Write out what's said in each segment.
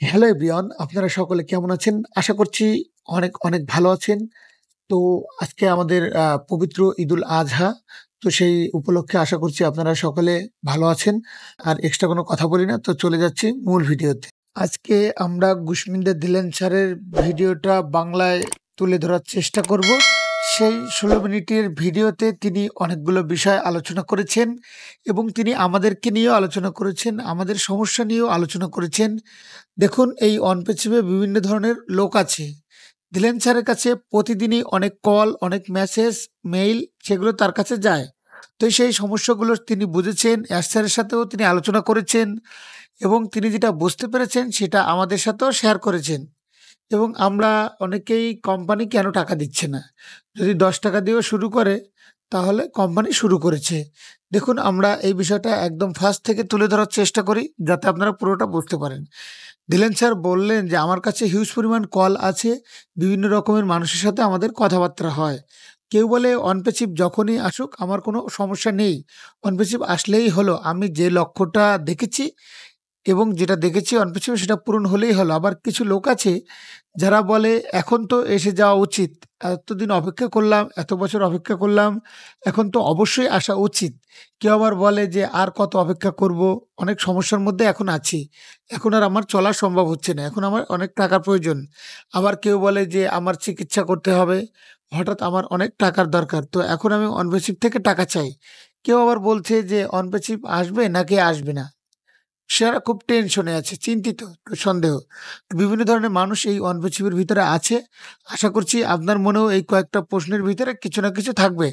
Hello everyone, আপনারা সকলে কেমন আছেন? আশা করছি অনেক, অনেক ভালো আছেন। তো আজকে আমাদের পবিত্র ঈদুল আজহা। তো সেই উপলক্ষে আশা করছি আপনারা সকলে ভালো আছেন। আর এক্সট্রা কোনো কথা বলি না, তো চলে যাচ্ছি মূল ভিডিওতে। আজকে আমরা গুশমিন্দা দিলেন স্যারের ভিডিওটা বাংলায় তুলে ধরার চেষ্টা করব। সেই ১৬ মিনিটের ভিডিওতে তিনি অনেকগুলো বিষয় আলোচনা করেছেন এবং তিনি আমাদেরকে নিয়েও আলোচনা করেছেন, আমাদের সমস্যা নিয়েও আলোচনা করেছেন। দেখুন, এই অনপেছিভে বিভিন্ন ধরনের লোক আছে। দিলেন স্যারের কাছে প্রতিদিনই অনেক কল, অনেক মেসেজ, মেইল সেগুলো তার কাছে যায়। তো সেই সমস্যাগুলো তিনি বুঝেছেন, এস স্যারের সাথেও তিনি আলোচনা করেছেন এবং তিনি যেটা বুঝতে পেরেছেন সেটা আমাদের সাথেও শেয়ার করেছেন। এবং আমরা অনেকেই কোম্পানি কেন টাকা দিচ্ছে না? যদি ৳১০ দিয়েও শুরু করে তাহলে কোম্পানি শুরু করেছে। দেখুন, আমরা এই বিষয়টা একদম ফার্স্ট থেকে তুলে ধরার চেষ্টা করি যাতে আপনারা পুরোটা বুঝতে পারেন। দিলেন স্যার বললেন যে, "আমার কাছে হিউজ পরিমাণ কল আছে। বিভিন্ন রকমের মানুষের সাথে আমাদের কথাবার্তা হয়। কেউ বলে অনপেছিভ যখনই আসুক আমার কোনো সমস্যা নেই। অনপেছিভ আসলেই হলো। আমি যে লক্ষ্যটা দেখেছি এবং যেটা দেখেছি অনপেছিভ সেটা পূরণ হলেই হলো।" আবার কিছু লোক আছে যারা বলে, "এখন তো এসে যাওয়া উচিত। এতদিন অপেক্ষা করলাম, এত বছর অপেক্ষা করলাম। এখন তো অবশ্যই আসা উচিত।" কেউ আবার বলে যে, "আর কত অপেক্ষা করব? অনেক সমস্যার মধ্যে এখন আছি। এখন আর আমার চলা সম্ভব হচ্ছে না। এখন আমার অনেক টাকার প্রয়োজন।" আবার কেউ বলে যে, "আমার চিকিৎসা করতে হবে। হঠাৎ আমার অনেক টাকার দরকার। তো এখন আমি অনপেছিভ থেকে টাকা চাই।" কেউ আবার বলছে যে, "অনপেছিভ আসবে নাকি আসবে না?" সেরা খুব টেনশনে আছে, চিন্তিত, সন্দেহ। বিভিন্ন ধরনের মানুষ এই অনপেছিভের ভিতরে আছে। আশা করছি আপনার মনেও এই কয়েকটা প্রশ্নের ভিতরে কিছু না কিছু থাকবে।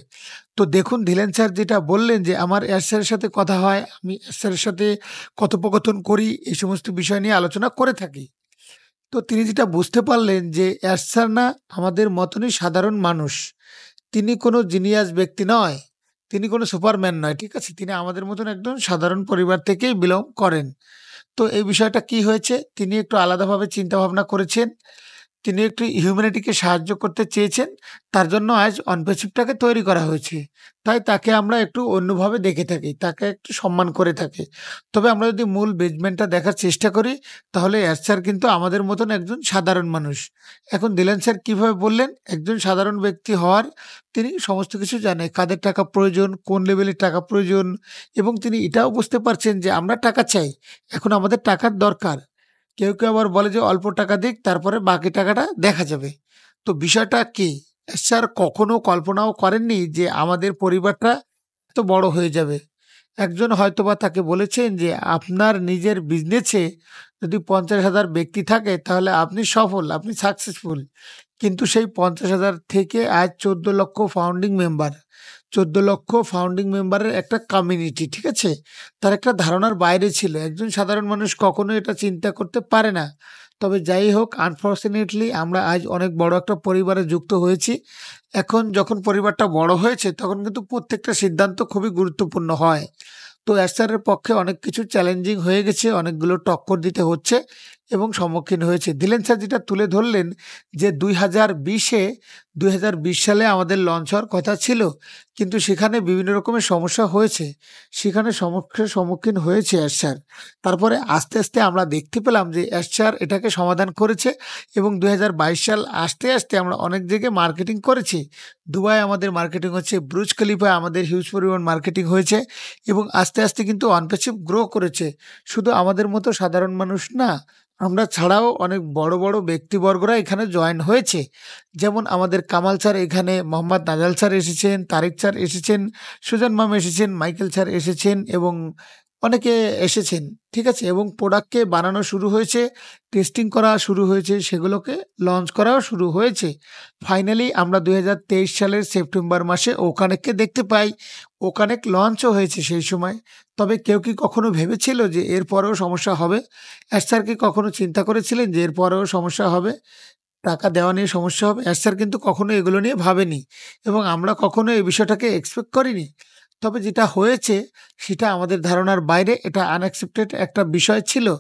তো দেখুন, ধীরেন স্যার যেটা বললেন যে, "আমার এস স্যারের সাথে কথা হয়, আমি এস স্যারের সাথে কথোপকথন করি, এই সমস্ত বিষয় নিয়ে আলোচনা করে থাকি।" তো তিনি যেটা বুঝতে পারলেন যে, এস স্যার না আমাদের মতনই সাধারণ মানুষ। তিনি কোনো জিনিয়াস ব্যক্তি নয়। তিনি কোনো সুপারম্যান নয়। ঠিক আছে? তিনি আমাদের মতন একজন সাধারণ পরিবার থেকেই বিলং করেন। তো এই বিষয়টা কি হয়েছে? তিনি একটু আলাদাভাবে চিন্তাভাবনা করেছেন। তিনি একটু হিউম্যানিটিকে সাহায্য করতে চেয়েছেন। তার জন্য আজ অনপেছিভটাকে তৈরি করা হয়েছে। তাই তাকে আমরা একটু অন্যভাবে দেখে থাকি। তাকে একটু সম্মান করে থাকি। তবে আমরা যদি মূল বেজমেন্টটা দেখার চেষ্টা করি, তাহলে এস স্যার কিন্তু আমাদের মতন একজন সাধারণ মানুষ। এখন দিলেন স্যার কিভাবে বললেন? একজন সাধারণ ব্যক্তি হওয়ার তিনি সমস্ত কিছু জানে। কাদের টাকা প্রয়োজন, কোন লেভেলের টাকা প্রয়োজন এবং তিনি এটাও বুঝতে পারছেন যে আমরা টাকা চাই। এখন আমাদের টাকার দরকার। কেউ আবার বলে যে অল্প টাকা দিক, তারপরে বাকি টাকাটা দেখা যাবে। তো বিষয়টা কি? স্যার কখনো কল্পনাও করেননি যে আমাদের পরিবারটা এত বড় হয়ে যাবে। একজন হয়তোবা তাকে বলেছেন যে, "আপনার নিজের বিজনেসে যদি ৫০,০০০ ব্যক্তি থাকে তাহলে আপনি সফল, আপনি সাকসেসফুল।" কিন্তু সেই ৫০,০০০ থেকে আজ ১৪,০০,০০০ ফাউন্ডিং মেম্বার। ১৪,০০,০০০ ফাউন্ডিং মেম্বারের একটা কমিউনিটি, ঠিক আছে? তার একটা ধারণার বাইরে ছিল। একজন সাধারণ মানুষ কখনো এটা চিন্তা করতে পারে না। তবে যাই হোক, আনফরচুনেটলি আমরা আজ অনেক বড় একটা পরিবারে যুক্ত হয়েছি। এখন যখন পরিবারটা বড় হয়েছে তখন কিন্তু প্রত্যেকটা সিদ্ধান্ত খুবই গুরুত্বপূর্ণ হয়। তো এসআরের পক্ষে অনেক কিছু চ্যালেঞ্জিং হয়ে গেছে, অনেকগুলো টক্কর দিতে হচ্ছে এবং সম্মুখীন হয়েছে। দিলেন স্যার যেটা তুলে ধরলেন যে ২০২০ সালে আমাদের লঞ্চ হওয়ার কথা ছিল। কিন্তু সেখানে বিভিন্ন রকমের সমস্যা হয়েছে। সেখানে সমস্যার সম্মুখীন হয়েছে এসআর। তারপরে আস্তে আমরা দেখতে পেলাম যে এসআর এটাকে সমাধান করেছে এবং ২০২২ সাল আসতে আমরা অনেক জায়গায় মার্কেটিং করেছি। দুবাই আমাদের মার্কেটিং হচ্ছে, বুর্জ খলিফায় আমাদের হিউজ পরিমাণ মার্কেটিং হয়েছে এবং আস্তে কিন্তু অনপ্যাসিভ গ্রো করেছে। শুধু আমাদের মতো সাধারণ মানুষ না, আমরা ছাড়াও অনেক বড় ব্যক্তিবর্গরা এখানে জয়েন হয়েছে। যেমন আমাদের কামাল স্যার এখানে, মোহাম্মদ নাজাল স্যার এসেছেন, তারিক স্যার এসেছেন, সুজন মাম এসেছেন, মাইকেল স্যার এসেছেন এবং অনেকে এসেছেন। ঠিক আছে? এবং প্রোডাক্টকে বানানো শুরু হয়েছে, টেস্টিং করা শুরু হয়েছে, সেগুলোকে লঞ্চ করাও শুরু হয়েছে। ফাইনালি আমরা ২০২৩ সালের সেপ্টেম্বর মাসে ওকানেককে দেখতে পাই। ওকানেক লঞ্চও হয়েছে সেই সময়। তবে কেউ কি কখনো ভেবেছিল যে এরপরেও সমস্যা হবে? স্যার কি কখনো চিন্তা করেছিলেন যে এরপরেও সমস্যা হবে? টাকা দেওয়া নিয়ে সমস্যা হবে? স্যার কিন্তু কখনো এগুলো নিয়ে ভাবেনি এবং আমরা কখনো এই বিষয়টাকে এক্সপেক্ট করিনি। তবে যেটা হয়েছে সেটা আমাদের ধারণার বাইরে, এটা আনএক্সপেক্টেড একটা বিষয় ছিল।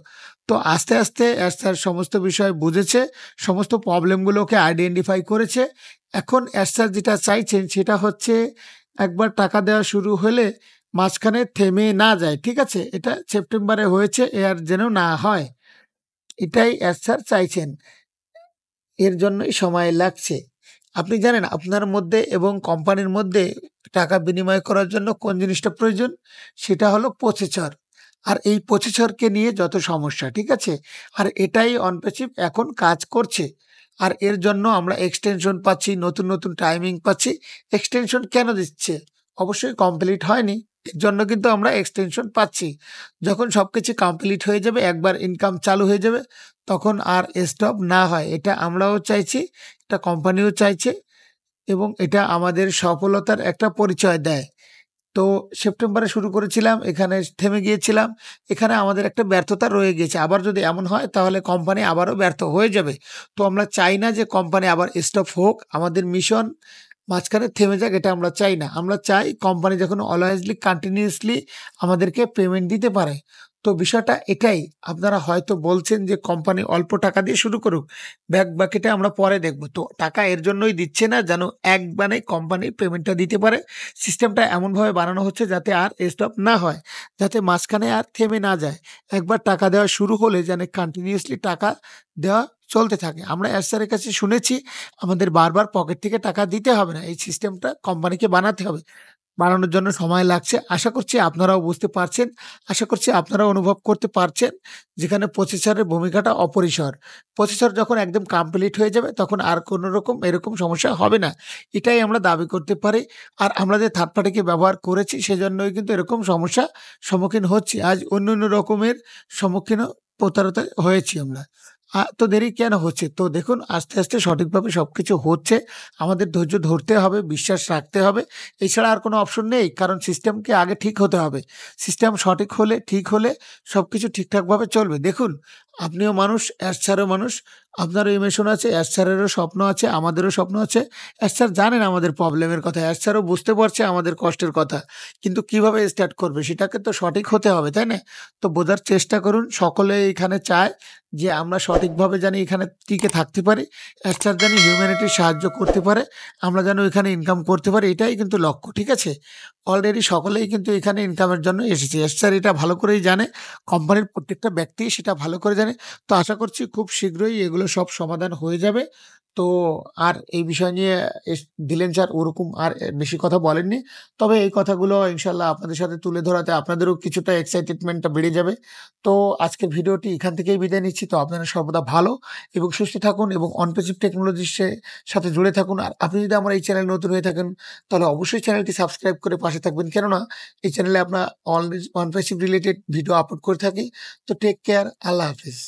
তো আস্তে স্যার সমস্ত বিষয় বুঝেছে, সমস্ত প্রবলেমগুলোকে আইডেন্টিফাই করেছে। এখন স্যার যেটা চাইছেন সেটা হচ্ছে একবার টাকা দেওয়া শুরু হলে মাঝখানে থেমে না যায়। ঠিক আছে? এটা সেপ্টেম্বরে হয়েছে, এ আর যেন না হয়। এটাই স্যার চাইছেন। এর জন্যই সময় লাগছে। আপনি জানেন আপনার মধ্যে এবং কোম্পানির মধ্যে টাকা বিনিময় করার জন্য কোন জিনিসটা প্রয়োজন? সেটা হলো প্রসেসর। আর এই প্রসেসরকে নিয়ে যত সমস্যা, ঠিক আছে? আর এটাই অনপ্যাসিভ এখন কাজ করছে। আর এর জন্য আমরা এক্সটেনশন পাচ্ছি, নতুন টাইমিং পাচ্ছি। এক্সটেনশন কেন দিচ্ছে? অবশ্যই কমপ্লিট হয়নি। এর জন্য কিন্তু আমরা এক্সটেনশন পাচ্ছি। যখন সবকিছু কমপ্লিট হয়ে যাবে, একবার ইনকাম চালু হয়ে যাবে, তখন আর স্টপ না হয়। এটা আমরাও চাইছি, এটা কোম্পানিও চাইছে এবং এটা আমাদের সফলতার একটা পরিচয় দেয়। তো সেপ্টেম্বরে শুরু করেছিলাম, এখানে থেমে গিয়েছিলাম। এখানে আমাদের একটা ব্যর্থতা রয়ে গিয়েছে। আবার যদি এমন হয় তাহলে কোম্পানি আবারও ব্যর্থ হয়ে যাবে। তো আমরা চাই না যে কোম্পানি আবার স্টপ হোক। আমাদের মিশন মাঝখানে থেমে যাক, এটা আমরা চাই না। আমরা চাই কোম্পানি যখন অলওয়েজলি কন্টিনিউয়াসলি আমাদেরকে পেমেন্ট দিতে পারে। তো বিষয়টা এটাই। আপনারা হয়তো বলছেন যে কোম্পানি অল্প টাকা দিয়ে শুরু করুক। বাকিটা আমরা পরে দেখব। তো টাকা এর জন্যই দিচ্ছে না যেন একবারে কোম্পানি পেমেন্টটা দিতে পারে। সিস্টেমটা এমনভাবে বানানো হচ্ছে যাতে আর স্টপ না হয়, যাতে মাঝখানে আর থেমে না যায়। একবার টাকা দেওয়া শুরু হলে যেন কন্টিনিউয়াসলি টাকা দেওয়া চলতে থাকে। আমরা এস স্যারের কাছে শুনেছি আমাদের বারবার পকেট থেকে টাকা দিতে হবে না। এই সিস্টেমটা কোম্পানিকে বানাতে হবে। বানানোর জন্য সময় লাগছে। আশা করছি আপনারাও বুঝতে পারছেন। আশা করছি আপনারাও অনুভব করতে পারছেন যেখানে প্রসেসরের ভূমিকাটা অপরিসর। প্রসেসর যখন একদম কমপ্লিট হয়ে যাবে তখন আর কোনো রকম এরকম সমস্যা হবে না। এটাই আমরা দাবি করতে পারি। আর আমরা যে থার্ড পার্টিকে ব্যবহার করেছি সেজন্যই কিন্তু এরকম সমস্যা সম্মুখীন হচ্ছি। আজ অন্য রকমের সম্মুখীনও প্রতারিত হয়েছি আমরা। তো দেরি কেন হচ্ছে? তো দেখুন আস্তে সঠিকভাবে সবকিছু হচ্ছে। আমাদের ধৈর্য ধরতে হবে, বিশ্বাস রাখতে হবে। এছাড়া আর কোনো অপশন নেই। কারণ সিস্টেমকে আগে ঠিক হতে হবে। সিস্টেম সঠিক হলে, ঠিক হলে সবকিছু ঠিকঠাকভাবে চলবে। দেখুন, আপনিও মানুষ, এস স্যারও মানুষ। আপনারও ইমোশন আছে, এস স্যারেরও স্বপ্ন আছে, আমাদেরও স্বপ্ন আছে। এস স্যার জানেন আমাদের প্রবলেমের কথা। এস স্যারও বুঝতে পারছে আমাদের কষ্টের কথা। কিন্তু কিভাবে স্টার্ট করবে সেটাকে তো সঠিক হতে হবে, তাই না? তো বোঝার চেষ্টা করুন। সকলে এখানে চায় যে আমরা সঠিকভাবে জানি এখানে টিকে থাকতে পারি। এস স্যার জানি হিউম্যানিটির সাহায্য করতে পারে। আমরা যেন এখানে ইনকাম করতে পারি, এটাই কিন্তু লক্ষ্য, ঠিক আছে? অলরেডি সকলেই কিন্তু এখানে ইনকামের জন্য এসেছে। এস স্যার এটা ভালো করেই জানে। কোম্পানির প্রত্যেকটা ব্যক্তি সেটা ভালো করে জানে। তো আশা করছি খুব শীঘ্রই এগুলো সব সমাধান হয়ে যাবে। তো আর এই বিষয় নিয়ে এস দিলেন স্যার ওরকম আর বেশি কথা বলেননি। তবে এই কথাগুলো ইনশাআল্লাহ আপনাদের সাথে তুলে ধরাতে আপনাদেরও কিছুটা এক্সাইটেডমেন্টটা বেড়ে যাবে। তো আজকের ভিডিওটি এখান থেকেই বিদায় নিচ্ছি। তো আপনারা সর্বদা ভালো এবং সুস্থ থাকুন এবং অনপ্যাসিভ টেকনোলজির সাথে জুড়ে থাকুন। আর আপনি যদি আমার এই চ্যানেলে নতুন হয়ে থাকেন তাহলে অবশ্যই চ্যানেলটি সাবস্ক্রাইব করে পাশে থাকবেন। কেননা এই চ্যানেলে আমরা অলওয়েজ অনপ্যাসিভ রিলেটেড ভিডিও আপলোড করে থাকি। তো টেক কেয়ার। আল্লাহ হাফেজ।